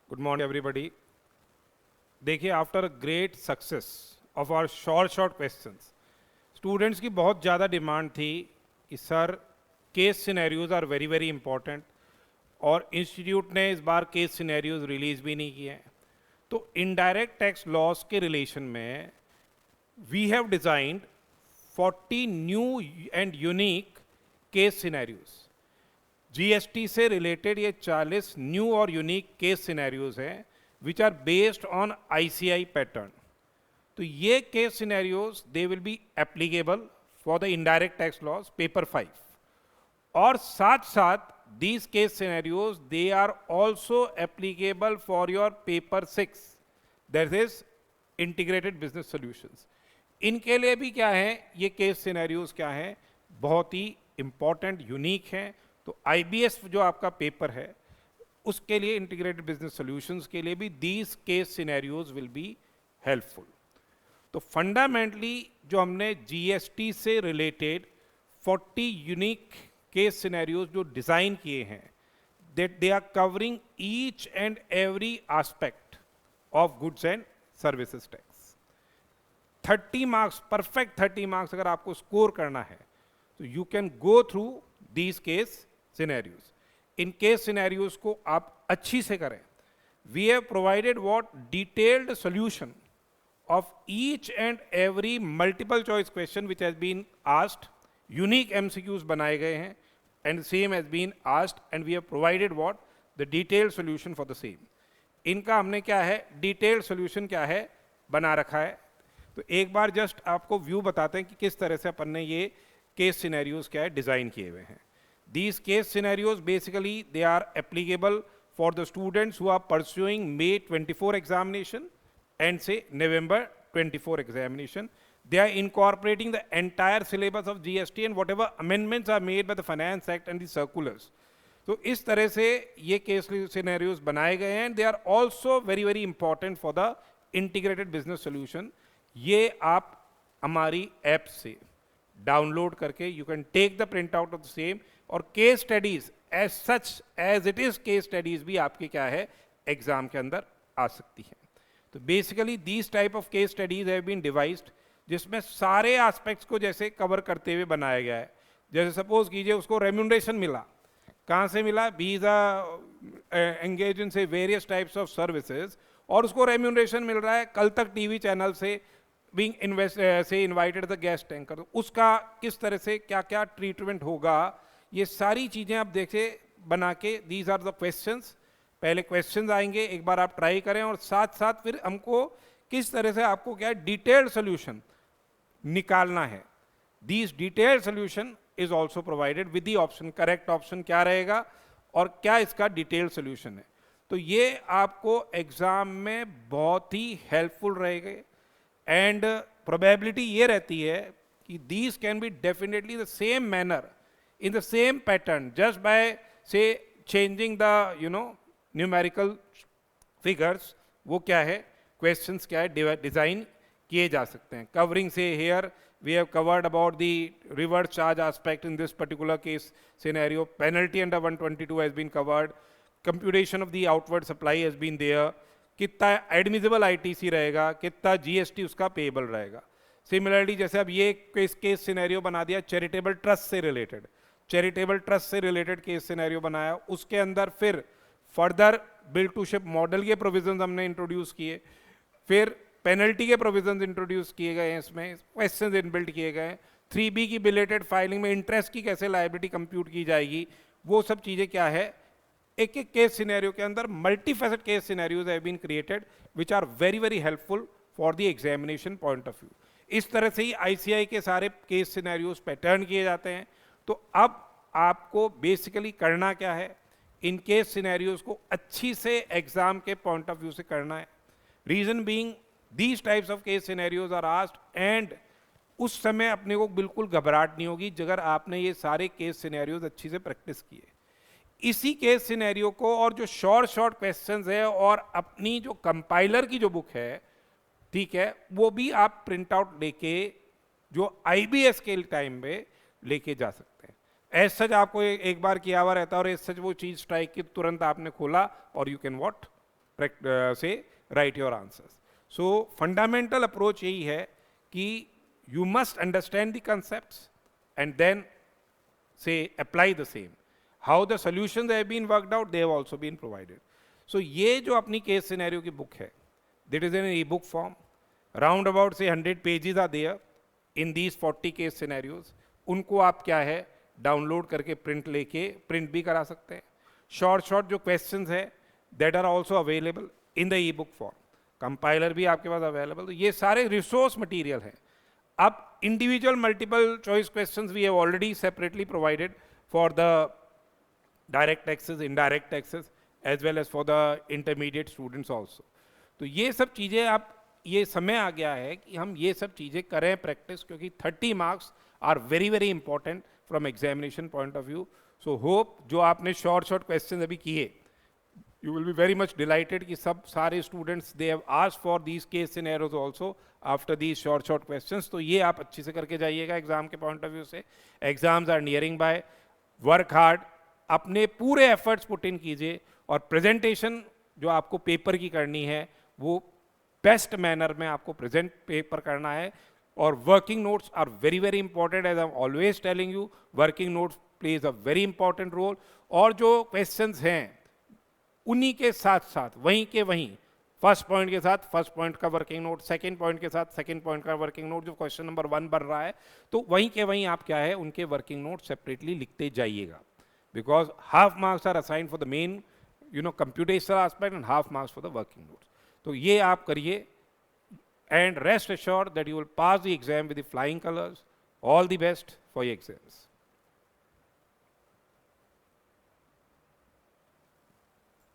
Good morning everybody. देखिए, after a great success of our short questions, students की बहुत ज़्यादा डिमांड थी कि sir case scenarios are very very important, और इंस्टीट्यूट ने इस बार केस सिनेरियोज रिलीज भी नहीं किए हैं। तो इनडायरेक्ट टैक्स लॉस के रिलेशन में we have designed 40 new and unique case scenarios. GST से रिलेटेड ये 40 न्यू और यूनिक केस सिनेरियोज हैं which are based on ICI pattern. तो ये case scenarios they will be applicable for the indirect tax laws paper 5, और साथ साथ these case scenarios they are also applicable for your paper 6, that is integrated business solutions। इनके लिए भी क्या है, ये केस सिनेरियोज क्या है, बहुत ही इंपॉर्टेंट यूनिक हैं। तो आईबीएस जो आपका पेपर है उसके लिए, इंटीग्रेटेड बिजनेस सॉल्यूशंस के लिए भी these case scenarios will be helpful. तो फंडामेंटली जो हमने जीएसटी से रिलेटेड 40 यूनिक केस सिनेरियोज जो डिजाइन किए हैं, that they are covering each and every aspect of goods and services tax. 30 marks, perfect 30 marks अगर आपको स्कोर करना है तो you can go through these case scenarios. इन केस सिनेरियोज को आप अच्छी से करें। We have provided what detailed solution of each and every multiple choice question which has been asked, unique MCQs बनाए गए हैं, and same has been asked, and we have provided what the detailed solution for the same। इनका हमने क्या है, detailed solution क्या है बना रखा है। तो एक बार जस्ट आपको व्यू बताते हैं कि किस तरह से अपन ने ये केस सिनेरियोज क्या है डिजाइन किए हुए हैं। These case scenarios basically they are applicable for the students who are pursuing May 24 examination and say November 24 examination। They are incorporating the entire syllabus of GST and whatever amendments are made by the Finance Act and the circulars। तो इस तरह से ये case scenarios बनाए गए हैं। They are also very very important for the integrated business solution. ये आप हमारी ऐप से डाउनलोड करके you can take the print out of the same, और case studies as such as it is case studies भी आपकी क्या है एग्जाम के अंदर आ सकती है। तो basically these type of case studies have been devised, जिसमें सारे एस्पेक्ट्स को जैसे कवर करते हुए बनाया गया है। जैसे सपोज कीजिए उसको रेम्यूनरेशन मिला, कहाँ से मिला, बीज एंगेज इन से वेरियस टाइप्स ऑफ सर्विसेज, और उसको रेम्यूनरेशन मिल रहा है कल तक टीवी चैनल से बीइंग से इनवाइटेड द गेस्ट एंकर। तो उसका किस तरह से क्या क्या ट्रीटमेंट होगा, ये सारी चीज़ें आप देखे बना के, दीज आर द क्वेश्चंस। पहले क्वेश्चंस आएंगे, एक बार आप ट्राई करें, और साथ साथ फिर हमको किस तरह से आपको क्या है डिटेल्ड सोल्यूशन निकालना है। This detailed solution is also provided with the option, correct option क्या रहेगा और क्या इसका डिटेल्ड सोल्यूशन है। तो ये आपको एग्जाम में बहुत ही हेल्पफुल रहेगा, एंड प्रोबेबिलिटी ये रहती है कि these can be definitely the same manner in the same pattern just by से चेंजिंग द न्यूमेरिकल फिगर्स। वो क्या है, क्वेश्चंस क्या है डिजाइन किए जा सकते हैं। Covering say here we have covered about the reverse charge aspect in this particular case scenario. Penalty under 122 has been covered. Computation of the outward supply has been there. कितना admissible ITC रहेगा, कितना GST उसका payable रहेगा। Similarly जैसे अब ये case scenario बना दिया चैरिटेबल ट्रस्ट से रिलेटेड, चैरिटेबल ट्रस्ट से रिलेटेड केस सिनेरियो बनाया, उसके अंदर फिर further bill to ship model के प्रोविजंस हमने इंट्रोड्यूस किए, फिर पेनल्टी के प्रोविजंस इंट्रोड्यूस किए गए हैं, इसमें क्वेश्चंस इनबिल्ट किए गए हैं। 3B की बिलेटेड फाइलिंग में इंटरेस्ट की कैसे लायबिलिटी कंप्यूट की जाएगी, वो सब चीज़ें क्या है, एक एक केस सिनेरियो के अंदर multifaceted case scenarios have been created which are very very helpful for the examination point of view. इस तरह से ही आईसीआई के सारे केस सिनेरियोज पैटर्न किए जाते हैं। तो अब आपको बेसिकली करना क्या है, इन केस सिनेरियोज को अच्छी से एग्जाम के पॉइंट ऑफ व्यू से करना है। Reason being these types of case scenarios are asked, and उस समय अपने को बिल्कुल घबराहट नहीं होगी अगर आपने ये सारे केस सिनेरियोज अच्छी से प्रैक्टिस किए। इसी केस सिनेरियो को और जो शॉर्ट क्वेश्चंस है और अपनी जो कंपाइलर की जो बुक है, ठीक है, वो भी आप प्रिंट आउट लेके जो आईबीएस के टाइम पे लेके जा सकते हैं। एज सच आपको एक बार किया हुआ रहता है, और एज सच वो चीज स्ट्राइक की तुरंत आपने खोला और you can what say write your answers. So fundamental approach यही है कि you must understand the concepts and then say apply the same. How the solutions have been worked out, they have also been provided. So ये जो अपनी case scenario की book है, that is in an e-book form. Round about say 100 pages are there in these 40 case scenarios. उनको आप क्या है download करके प्रिंट लेके प्रिंट भी करा सकते हैं. शॉर्ट जो क्वेश्चंस है that are also available in the e book form. Compiler भी आपके पास अवेलेबल. तो ये सारे रिसोर्स मटेरियल हैं. अब individual multiple choice questions we have already separately provided for the direct taxes, indirect taxes as well as for the intermediate students also. तो ये सब चीज़ें आप ये समय आ गया है कि हम ये सब चीज़ें करें प्रैक्टिस, क्योंकि 30 marks are very very important from examination point of view. So hope जो आपने शॉर्ट क्वेश्चन अभी किए, you will be very much delighted कि सब सारे students they have asked for these case scenarios also after these short questions. तो ये आप अच्छे से करके जाइएगा एग्जाम के पॉइंट ऑफ व्यू से. Exams are nearing by. Work hard, अपने पूरे एफर्ट्स पुट इन कीजिए और प्रेजेंटेशन जो आपको पेपर की करनी है वो बेस्ट मैनर में आपको प्रेजेंट पेपर करना है. और working notes are very very important. As I am always telling you, working notes plays a very important role. और जो क्वेश्चंस हैं उन्हीं के साथ साथ वहीं के वहीं फर्स्ट पॉइंट के साथ फर्स्ट पॉइंट का वर्किंग नोट, सेकंड पॉइंट के साथ सेकंड पॉइंट का वर्किंग नोट. जो क्वेश्चन नंबर 1 बन रहा है तो वहीं के वहीं आप क्या है उनके वर्किंग नोट सेपरेटली लिखते जाइएगा. Because half marks are assigned for the main computational aspect and half marks for the working notes. तो ये आप करिए and rest assured that you will pass the exam with the flying colours. All the best for your exams.